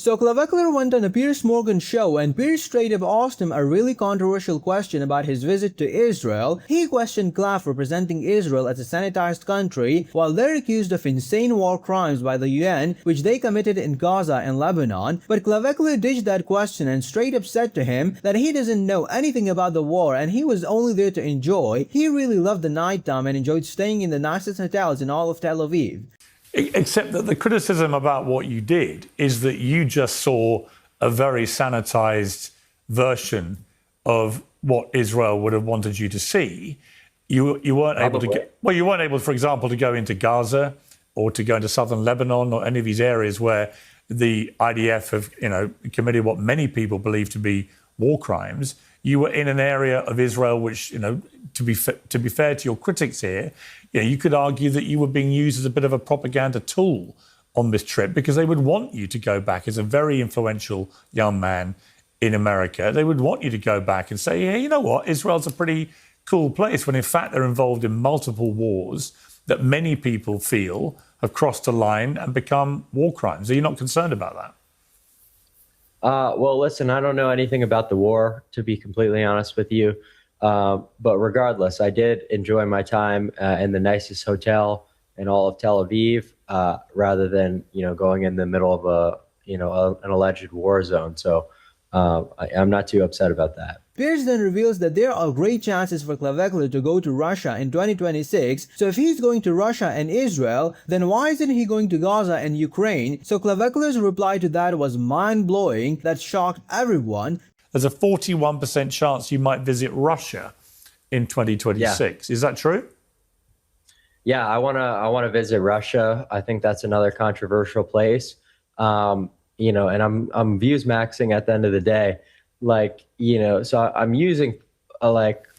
So Clavicular went on a Piers Morgan show and Piers straight up asked him a really controversial question about his visit to Israel. He questioned Clav for presenting Israel as a sanitized country while they're accused of insane war crimes by the UN which they committed in Gaza and Lebanon. But Clavicular ditched that question and straight up said to him that he doesn't know anything about the war and he was only there to enjoy. He really loved the nighttime and enjoyed staying in the nicest hotels in all of Tel Aviv. Except that the criticism about what you did is that you just saw a very sanitized version of what Israel would have wanted you to see. You weren't able to get, well, you weren't able, for example, to go into Gaza or to go into southern Lebanon or any of these areas where the IDF have, committed what many people believe to be war crimes. You were in an area of Israel which, to be fair to your critics here, you could argue that you were being used as a bit of a propaganda tool on this trip because they would want you to go back as a very influential young man in America. They would want you to go back and say, yeah, you know what, Israel's a pretty cool place, when in fact they're involved in multiple wars that many people feel have crossed a line and become war crimes. Are you not concerned about that? Well, listen, I don't know anything about the war, to be completely honest with you. But regardless, I did enjoy my time in the nicest hotel in all of Tel Aviv, rather than, going in the middle of an alleged war zone. So I'm not too upset about that. Piers then reveals that there are great chances for Clavicular to go to Russia in 2026. So if he's going to Russia and Israel, then why isn't he going to Gaza and Ukraine? So Clavicular's reply to that was mind-blowing. That shocked everyone. There's a 41% chance you might visit Russia in 2026. Yeah. Is that true? Yeah, I wanna visit Russia. I think that's another controversial place. And I'm views maxing at the end of the day. So I'm using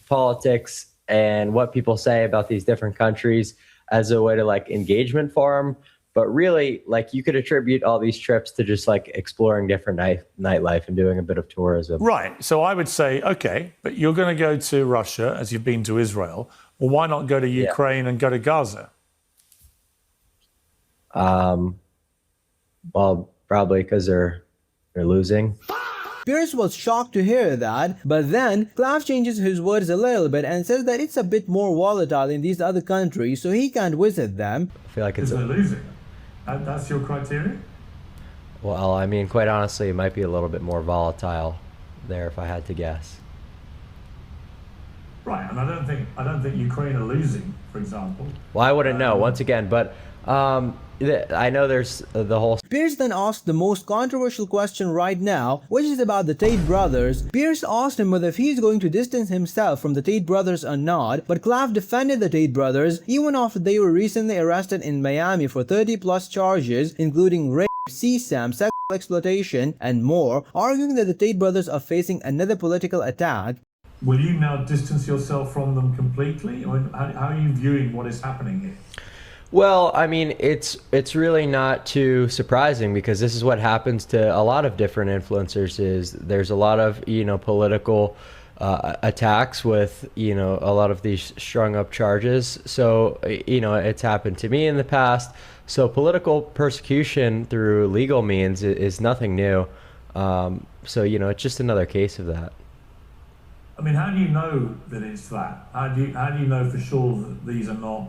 politics and what people say about these different countries as a way to engagement for them. But really, you could attribute all these trips to just exploring different nightlife and doing a bit of tourism. Right. So I would say, okay, but you're going to go to Russia as you've been to Israel. Well, why not go to Ukraine and go to Gaza? Well, probably because they're losing. Piers was shocked to hear that, but then Clav changes his words a little bit and says that it's a bit more volatile in these other countries, so he can't visit them. I feel like it's losing. That's your criteria? Well, I mean, quite honestly, it might be a little bit more volatile there if I had to guess. Right, and I don't think Ukraine are losing, for example. Well, I wouldn't know once again, but I know there's the whole... Piers then asked the most controversial question right now, which is about the Tate brothers. Piers asked him whether if he's going to distance himself from the Tate brothers or not, but Clav defended the Tate brothers even after they were recently arrested in Miami for 30+ charges, including rape, CSAM, sexual exploitation, and more, arguing that the Tate brothers are facing another political attack. Will you now distance yourself from them completely? Or how are you viewing what is happening here? Well, I mean, it's really not too surprising because this is what happens to a lot of different influencers. Is there's a lot of political attacks with a lot of these strung up charges. So it's happened to me in the past. So political persecution through legal means is nothing new. So it's just another case of that. I mean, how do you know that it's that? How do you know for sure that these are not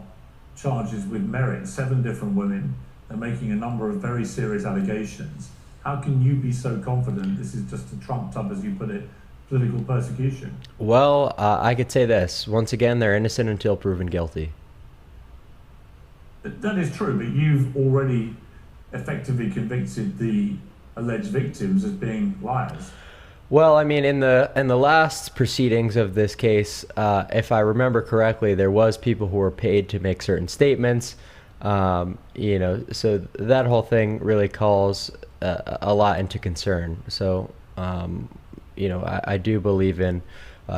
charges with merit? 7 different women are making a number of very serious allegations. How can you be so confident this is just a trumped up, as you put it, political persecution? Well, I could say this. Once again, they're innocent until proven guilty. That is true, but you've already effectively convicted the alleged victims as being liars. Well, I mean, in the last proceedings of this case, if I remember correctly, there was people who were paid to make certain statements. So that whole thing really calls a lot into concern. So, I do believe in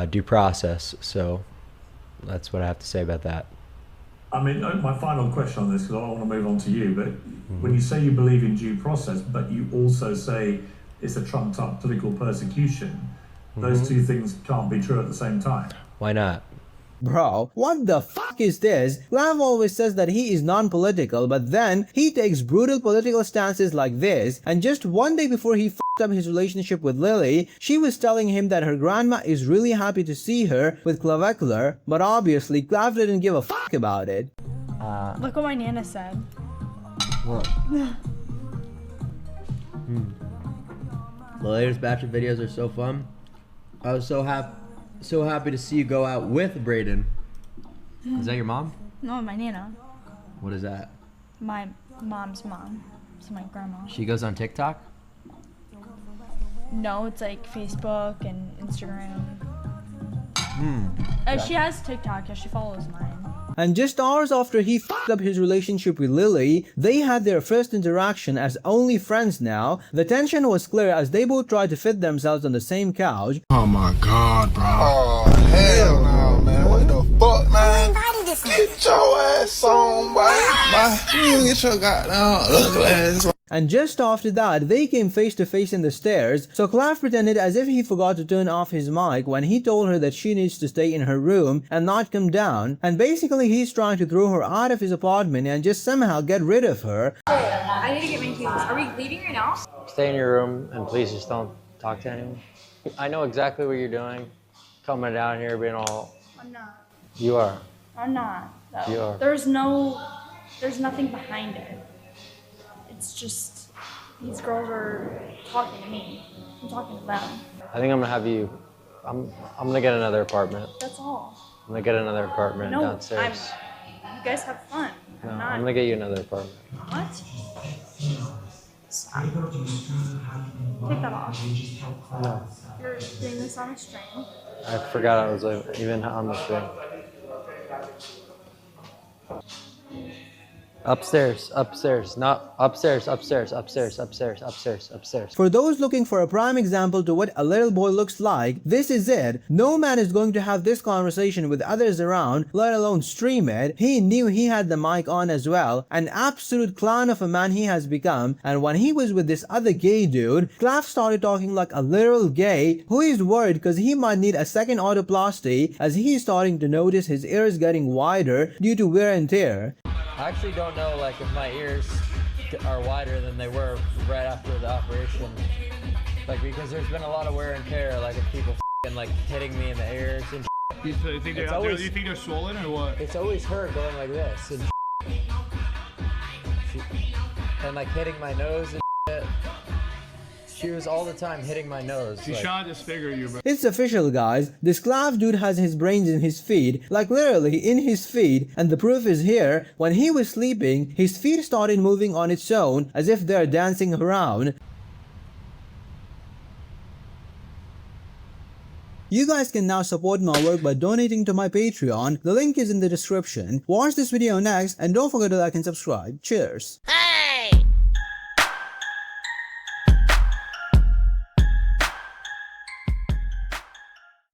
due process. So that's what I have to say about that. I mean, my final question on this, because I don't want to move on to you, but when you say you believe in due process, but you also say it's a trumped up political persecution, those two things can't be true at the same time. Why not? Bro, what the fuck is this? Clav always says that he is non-political, but then he takes brutal political stances like this, and just one day before he fucked up his relationship with Lily, she was telling him that her grandma is really happy to see her with Clavicular, but obviously Clav didn't give a fuck about it. Look what my Nana said. What? The latest batch of videos are so fun. I was so happy to see you go out with Brayden. Is that your mom? No, my Nana. What is that? My mom's mom. So my grandma. She goes on TikTok? No, it's like Facebook and Instagram. She has TikTok. Yeah, she follows mine. And just hours after he fucked up his relationship with Lily, they had their first interaction as only friends now. The tension was clear as they both tried to fit themselves on the same couch. Oh my god, bro. Oh, hell no, man. What the fuck, man? Get your ass on, boy. You get your goddamn ugly ass. And just after that, they came face to face in the stairs, so Clav pretended as if he forgot to turn off his mic when he told her that she needs to stay in her room and not come down, and basically he's trying to throw her out of his apartment and just somehow get rid of her. I need to get my keys. Are we leaving right now? Stay in your room and please just don't talk to anyone. I know exactly what you're doing. Coming down here being all... I'm not. You are. I'm not. Though. You are. There's nothing behind it. It's just these girls are talking to me. I'm talking to them. I think I'm gonna have you. I'm gonna get another apartment. That's all. I'm gonna get another apartment No, downstairs. you guys have fun. No, I'm not. I'm gonna get you another apartment. What? Stop. Take that off. No, You're doing this on a string. I forgot I was even on the string. Upstairs, not upstairs. For those looking for a prime example to what a little boy looks like, this is it. No man is going to have this conversation with others around, let alone stream it. He knew he had the mic on as well. An absolute clown of a man he has become, and when he was with this other gay dude, Clav started talking like a literal gay who is worried because he might need a second autoplasty as he is starting to notice his ears getting wider due to wear and tear. I actually don't know like if my ears are wider than they were right after the operation. Like because there's been a lot of wear and tear, like of people like hitting me in the ears and You think they're do you think they're swollen or what? it's always her going like this and like hitting my nose and She was all the time hitting my nose. She's trying to disfigure you, bro. It's official, guys. This Clav dude has his brains in his feet, like literally in his feet, and the proof is here. When he was sleeping, his feet started moving on its own as if they're dancing around. You guys can now support my work by donating to my Patreon. The link is in the description. Watch this video next and don't forget to like and subscribe. Cheers.